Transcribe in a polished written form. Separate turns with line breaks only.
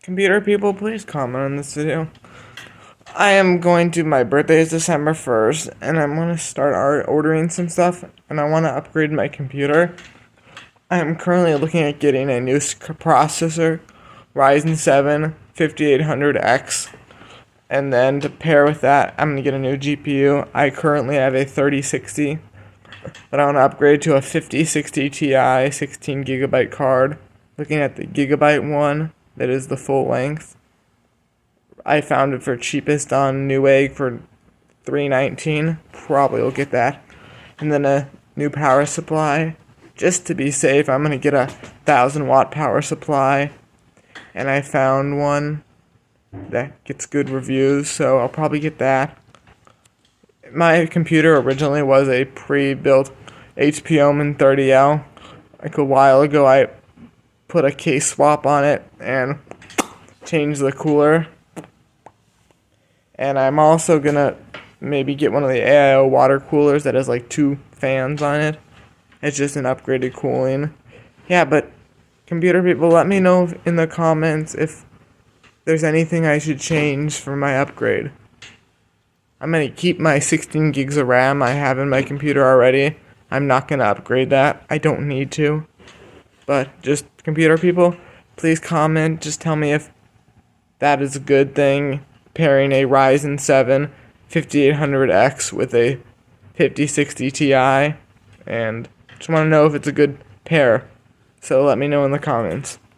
Computer people, please comment on this video. My birthday is December 1st, and I'm going to start ordering some stuff, and I want to upgrade my computer. I am currently looking at getting a new processor, Ryzen 7 5800X, and then to pair with that, I'm going to get a new GPU. I currently have a 3060, but I want to upgrade to a 5060 Ti 16GB card. Looking at the gigabyte one, that is the full length. I found it for cheapest on Newegg for $319. Probably will get that. And then a new power supply. Just to be safe, I'm gonna get a 1000-watt power supply. And I found one that gets good reviews, so I'll probably get that. My computer originally was a pre-built HP Omen 30L. Like a while ago, I put a case swap on it and changed the cooler. And I'm also gonna maybe get one of the AIO water coolers that has like 2 fans on it. It's just an upgraded cooling. Yeah, but computer people, let me know in the comments if there's anything I should change for my upgrade. I'm gonna keep my 16 gigs of RAM I have in my computer already. I'm not gonna upgrade that. I don't need to. But just computer people, please comment. Just tell me if that is a good thing. Pairing a Ryzen 7 5800X with a 5060 Ti, and just want to know if it's a good pair. So let me know in the comments.